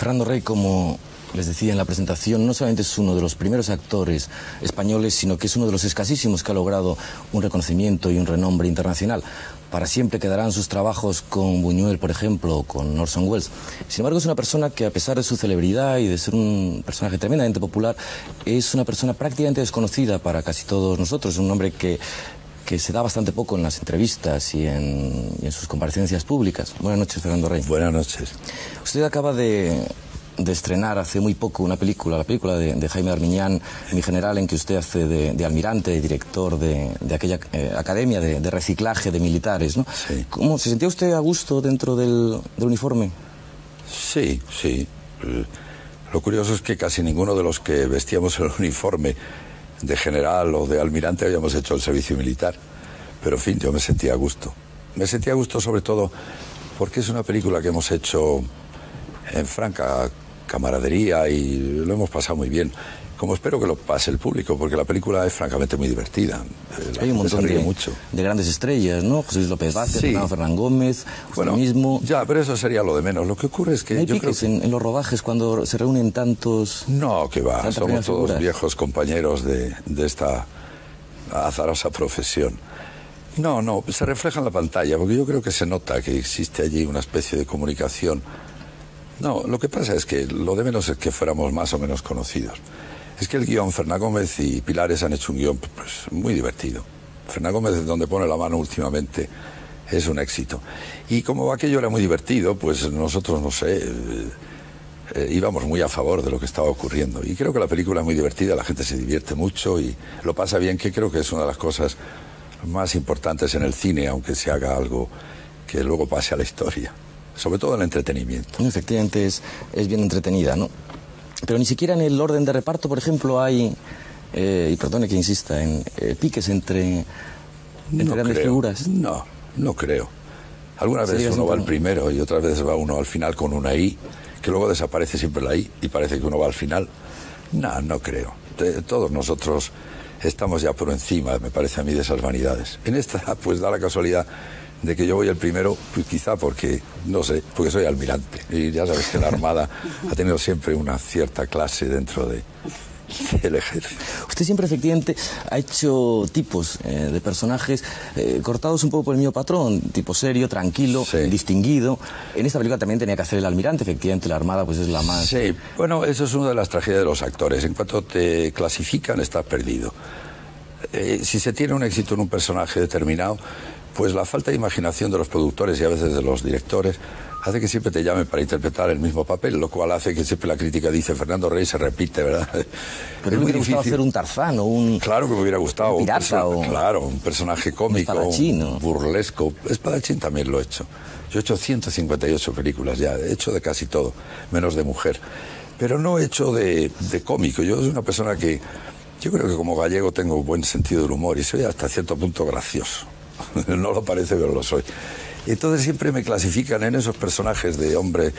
Fernando Rey, como les decía en la presentación, no solamente es uno de los primeros actores españoles, sino que es uno de los escasísimos que ha logrado un reconocimiento y un renombre internacional. Para siempre quedarán sus trabajos con Buñuel, por ejemplo, o con Orson Welles. Sin embargo, es una persona que, a pesar de su celebridad y de ser un personaje tremendamente popular, es una persona prácticamente desconocida para casi todos nosotros. Un hombre que se da bastante poco en las entrevistas y en sus comparecencias públicas. Buenas noches, Fernando Rey. Buenas noches. Usted acaba de estrenar hace muy poco una película, la película de Jaime Armiñán, Mi General, en que usted hace de almirante y director de aquella academia de reciclaje de militares, ¿no? Sí. ¿Cómo se sentía usted a gusto dentro del uniforme? Sí, sí. Lo curioso es que casi ninguno de los que vestíamos el uniforme de general o de almirante habíamos hecho el servicio militar. Pero, en fin, yo me sentía a gusto. Me sentía a gusto sobre todo porque es una película que hemos hecho en franca camaradería y lo hemos pasado muy bien. Como espero que lo pase el público, porque la película es francamente muy divertida. Hay un montón de grandes estrellas, ¿no? José Luis López Vázquez, sí. Fernando Fernán Gómez, usted mismo. Ya, pero eso sería lo de menos. Lo que ocurre es que ¿No hay yo piques creo que... en los rodajes cuando se reúnen tantos? No, que va. tantas Somos primeras todos figuras? viejos compañeros de esta azarosa profesión. No, se refleja en la pantalla, porque yo creo que se nota que existe allí una especie de comunicación. No, lo que pasa es que lo de menos es que fuéramos más o menos conocidos. Es que el guión, Fernán Gómez y Pilares han hecho un guión pues, muy divertido. Fernán Gómez, donde pone la mano últimamente, es un éxito. Y como aquello era muy divertido, pues nosotros, no sé, íbamos muy a favor de lo que estaba ocurriendo. Y creo que la película es muy divertida, la gente se divierte mucho y lo pasa bien, que creo que es una de las cosas más importantes en el cine, aunque se haga algo que luego pase a la historia. Sobre todo el entretenimiento. Efectivamente es bien entretenida, ¿no? Pero ni siquiera en el orden de reparto, por ejemplo, hay, y perdone que insista, en piques entre grandes figuras. No creo. Algunas veces uno va al primero y otras veces va uno al final con una I, que luego desaparece siempre la I y parece que uno va al final. No creo. Todos nosotros estamos ya por encima, me parece a mí, de esas vanidades. En esta, pues da la casualidad de que yo voy el primero, pues quizá porque, no sé, porque soy almirante. Y ya sabes que la Armada ha tenido siempre una cierta clase dentro del ejército. Usted siempre, efectivamente, ha hecho tipos de personajes cortados un poco por el mismo patrón, tipo serio, tranquilo, sí, distinguido. En esta película también tenía que hacer el almirante, efectivamente, la Armada pues es la más... Sí, bueno, eso es una de las tragedias de los actores. En cuanto te clasifican, estás perdido. Si se tiene un éxito en un personaje determinado, pues la falta de imaginación de los productores y a veces de los directores hace que siempre te llamen para interpretar el mismo papel, lo cual hace que siempre la crítica dice Fernando Rey se repite, ¿verdad? Pero me hubiera gustado hacer un Tarzán o un... Claro que me hubiera gustado. Un pirata Claro, un personaje cómico, un burlesco. Espadachín también lo he hecho. Yo he hecho 158 películas ya, he hecho de casi todo, menos de mujer. Pero no he hecho de cómico. Yo soy una persona que... Yo creo que como gallego tengo buen sentido del humor y soy hasta cierto punto gracioso. No lo parece, pero lo soy. Entonces siempre me clasifican en esos personajes de hombre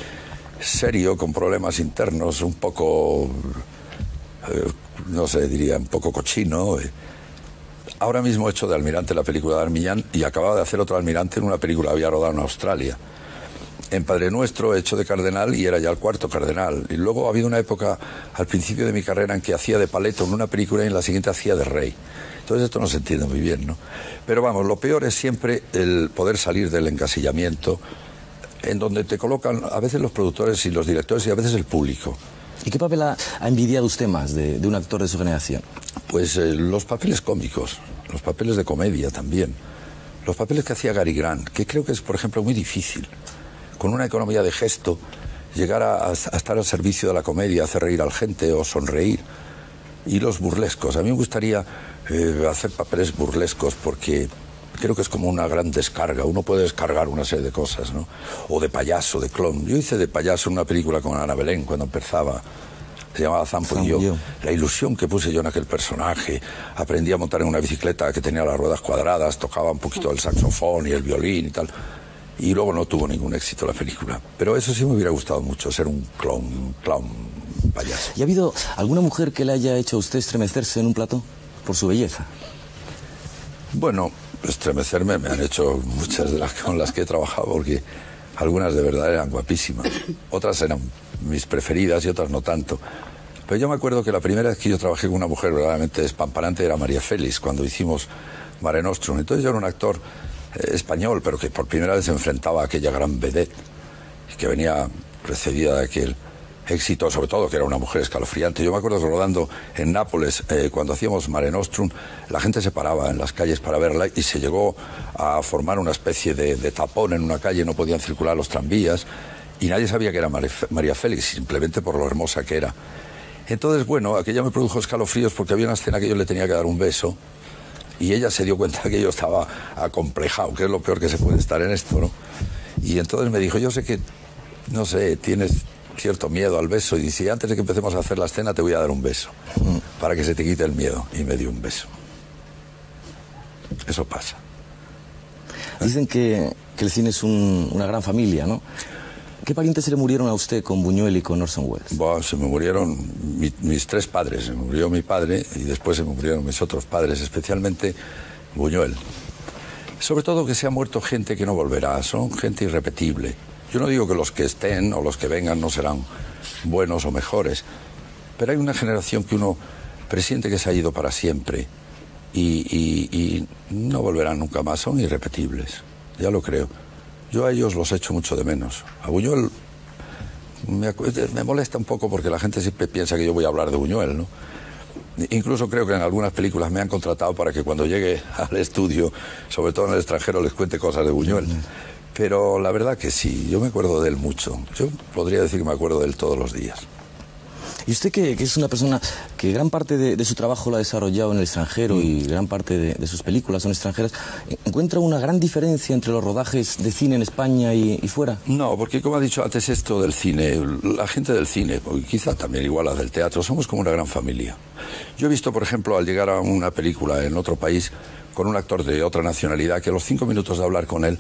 serio, con problemas internos, un poco, no sé, diría un poco cochino. Ahora mismo he hecho de almirante la película de Armiñán y acababa de hacer otro almirante en una película que había rodado en Australia. En Padre Nuestro he hecho de cardenal y era ya el cuarto cardenal. Y luego ha habido una época al principio de mi carrera en que hacía de paleto en una película y en la siguiente hacía de rey. Entonces esto no se entiende muy bien, ¿no? Pero vamos, lo peor es siempre el poder salir del encasillamiento en donde te colocan a veces los productores y los directores y a veces el público. ¿Y qué papel ha envidiado usted más de un actor de su generación? Pues los papeles cómicos, los papeles de comedia también, los papeles que hacía Gary Grant, que creo que es, por ejemplo, muy difícil. Con una economía de gesto, llegar a estar al servicio de la comedia, hacer reír a la gente o sonreír. Y los burlescos. A mí me gustaría hacer papeles burlescos porque creo que es como una gran descarga. Uno puede descargar una serie de cosas, ¿no? O de payaso, de clown. Yo hice de payaso en una película con Ana Belén cuando empezaba. Se llamaba Zampo y yo. La ilusión que puse yo en aquel personaje. Aprendí a montar en una bicicleta que tenía las ruedas cuadradas, tocaba un poquito el saxofón y el violín y tal. Y luego no tuvo ningún éxito la película. Pero eso sí me hubiera gustado mucho, ser un clown payaso. ¿Y ha habido alguna mujer que le haya hecho a usted estremecerse en un plató por su belleza? Bueno, estremecerme me han hecho muchas de las con las que he trabajado, porque algunas de verdad eran guapísimas, otras eran mis preferidas y otras no tanto. Pero yo me acuerdo que la primera vez que yo trabajé con una mujer verdaderamente despampanante era María Félix, cuando hicimos Mare Nostrum. Entonces yo era un actor español, pero que por primera vez se enfrentaba a aquella gran vedette que venía precedida de aquel éxito, sobre todo que era una mujer escalofriante. Yo me acuerdo que rodando en Nápoles, cuando hacíamos Mare Nostrum, la gente se paraba en las calles para verla y se llegó a formar una especie de tapón en una calle, no podían circular los tranvías y nadie sabía que era María Félix, simplemente por lo hermosa que era. Entonces, bueno, aquella me produjo escalofríos porque había una escena que yo le tenía que dar un beso y ella se dio cuenta que yo estaba acomplejado, que es lo peor que se puede estar en esto, ¿no? Y entonces me dijo, yo sé que, no sé, tienes cierto miedo al beso, y dice, antes de que empecemos a hacer la escena te voy a dar un beso para que se te quite el miedo, y me dio un beso. Eso pasa. Dicen que el cine es una gran familia, ¿no? ¿Qué parientes se le murieron a usted con Buñuel y con Orson Welles? Bueno, se me murieron mis tres padres. Se me murió mi padre y después se me murieron mis otros padres, especialmente Buñuel. Sobre todo que se ha muerto gente que no volverá, son gente irrepetible. Yo no digo que los que estén o los que vengan no serán buenos o mejores, pero hay una generación que uno presiente que se ha ido para siempre y no volverán nunca más, son irrepetibles, ya lo creo. Yo a ellos los echo mucho de menos. A Buñuel me molesta un poco porque la gente siempre piensa que yo voy a hablar de Buñuel, ¿no? Incluso creo que en algunas películas me han contratado para que cuando llegue al estudio, sobre todo en el extranjero, les cuente cosas de Buñuel. Pero la verdad que sí, yo me acuerdo de él mucho. Yo podría decir que me acuerdo de él todos los días. Y usted que es una persona que gran parte de su trabajo lo ha desarrollado en el extranjero y gran parte de sus películas son extranjeras, ¿encuentra una gran diferencia entre los rodajes de cine en España y fuera? No, porque como ha dicho antes esto del cine, la gente del cine, y quizá también igual la del teatro, somos como una gran familia. Yo he visto, por ejemplo, al llegar a una película en otro país con un actor de otra nacionalidad, que a los 5 minutos de hablar con él,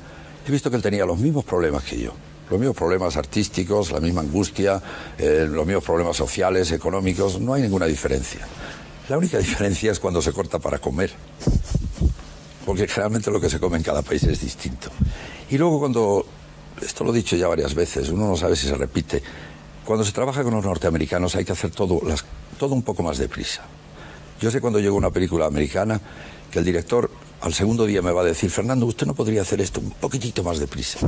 he visto que él tenía los mismos problemas que yo. Los mismos problemas artísticos, la misma angustia, los mismos problemas sociales, económicos, no hay ninguna diferencia. La única diferencia es cuando se corta para comer, porque generalmente lo que se come en cada país es distinto. Y luego cuando, esto lo he dicho ya varias veces, uno no sabe si se repite, cuando se trabaja con los norteamericanos hay que hacer todo un poco más deprisa. Yo sé cuando llega una película americana que el director al segundo día me va a decir, Fernando, usted no podría hacer esto un poquitito más deprisa,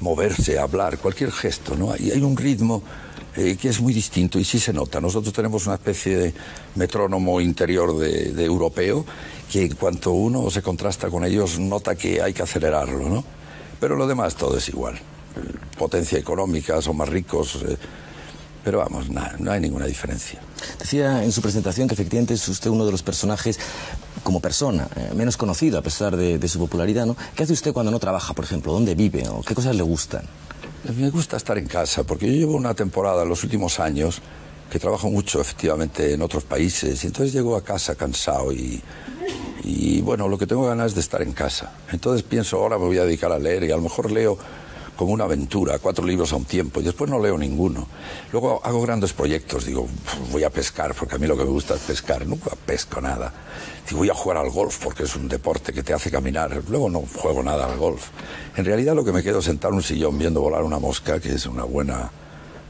moverse, hablar, cualquier gesto, ¿no? Y hay un ritmo que es muy distinto y sí se nota. Nosotros tenemos una especie de metrónomo interior de europeo que en cuanto uno se contrasta con ellos nota que hay que acelerarlo, ¿no? Pero lo demás todo es igual. Potencia económica, son más ricos, pero vamos, no hay ninguna diferencia. Decía en su presentación que efectivamente es usted uno de los personajes, como persona, menos conocido a pesar de su popularidad, ¿no? ¿Qué hace usted cuando no trabaja, por ejemplo? ¿Dónde vive? ¿O qué cosas le gustan? Me gusta estar en casa, porque yo llevo una temporada en los últimos años que trabajo mucho, efectivamente, en otros países, y entonces llego a casa cansado y bueno, lo que tengo ganas es de estar en casa. Entonces pienso, ahora me voy a dedicar a leer y a lo mejor leo como una aventura, 4 libros a un tiempo, y después no leo ninguno. Luego hago grandes proyectos, digo, voy a pescar, porque a mí lo que me gusta es pescar, nunca pesco nada. Digo, voy a jugar al golf, porque es un deporte que te hace caminar, luego no juego nada al golf. En realidad lo que me quedo es sentado en un sillón viendo volar una mosca, que es una buena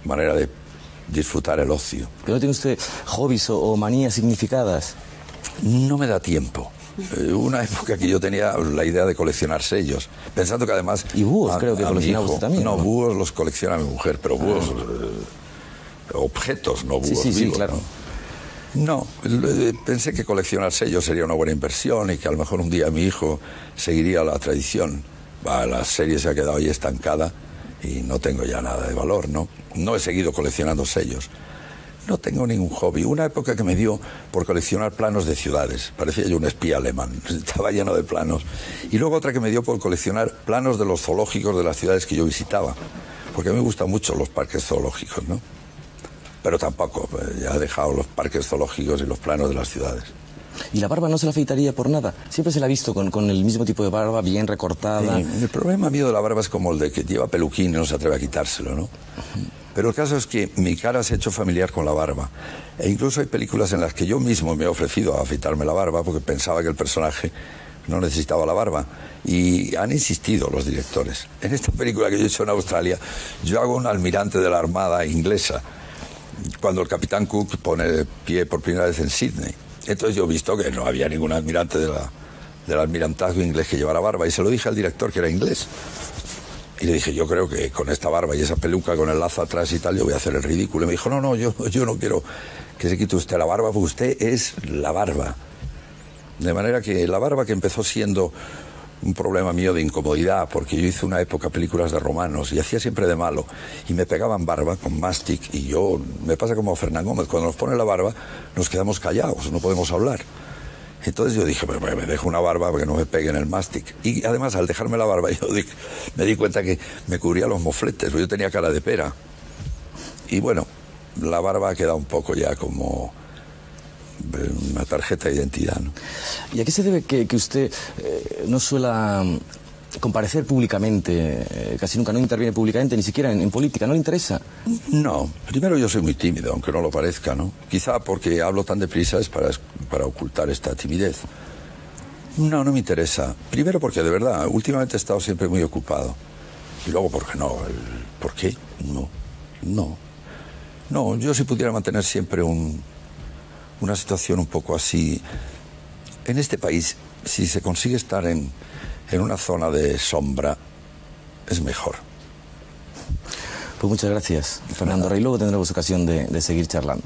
manera de disfrutar el ocio. ¿Pero no tiene usted hobbies o manías significadas? No me da tiempo. Una época que yo tenía la idea de coleccionar sellos, pensando que además... Y búhos creo que coleccionaba usted también. No, búhos los colecciona mi mujer, pero búhos, objetos, no búhos vivos. Sí, claro. No, pensé que coleccionar sellos sería una buena inversión y que a lo mejor un día mi hijo seguiría la tradición. La serie se ha quedado ahí estancada y no tengo ya nada de valor, ¿no? No he seguido coleccionando sellos. No tengo ningún hobby. Una época que me dio por coleccionar planos de ciudades. Parecía yo un espía alemán. Estaba lleno de planos. Y luego otra que me dio por coleccionar planos de los zoológicos de las ciudades que yo visitaba. Porque a mí me gustan mucho los parques zoológicos, ¿no? Pero tampoco, ya he dejado los parques zoológicos y los planos de las ciudades. ¿Y la barba no se la afeitaría por nada? Siempre se la ha visto con el mismo tipo de barba, bien recortada. El problema mío de la barba es como el de que lleva peluquín y no se atreve a quitárselo, ¿no? Pero el caso es que mi cara se ha hecho familiar con la barba. E incluso hay películas en las que yo mismo me he ofrecido a afeitarme la barba porque pensaba que el personaje no necesitaba la barba. Y han insistido los directores. En esta película que yo he hecho en Australia, yo hago un almirante de la Armada inglesa, cuando el capitán Cook pone pie por primera vez en Sydney. Entonces yo he visto que no había ningún almirante del almirantazgo inglés que llevara barba, y se lo dije al director, que era inglés. Y le dije, yo creo que con esta barba y esa peluca con el lazo atrás y tal, yo voy a hacer el ridículo. Y me dijo, no, yo no quiero que se quite usted la barba, porque usted es la barba. De manera que la barba, que empezó siendo un problema mío de incomodidad, porque yo hice una época películas de romanos y hacía siempre de malo, y me pegaban barba con mastic, y yo, me pasa como a Fernán Gómez, cuando nos pone la barba nos quedamos callados, no podemos hablar. Entonces yo dije, me dejo una barba para que no me peguen el mastic. Y además, al dejarme la barba, me di cuenta que me cubría los mofletes, porque yo tenía cara de pera. Y bueno, la barba ha quedado un poco ya como una tarjeta de identidad, ¿no? ¿Y a qué se debe que usted no suela comparecer públicamente, casi nunca, no interviene públicamente, ni siquiera en política? ¿No le interesa? No, primero yo soy muy tímido, aunque no lo parezca, ¿no? Quizá porque hablo tan deprisa es para ocultar esta timidez. No me interesa. Primero porque, de verdad, últimamente he estado siempre muy ocupado. Y luego, ¿por qué no? ¿Por qué? No, yo si pudiera mantener siempre una situación un poco así. En este país, si se consigue estar en una zona de sombra, es mejor. Pues muchas gracias, Fernando Rey. Luego tendremos ocasión de seguir charlando.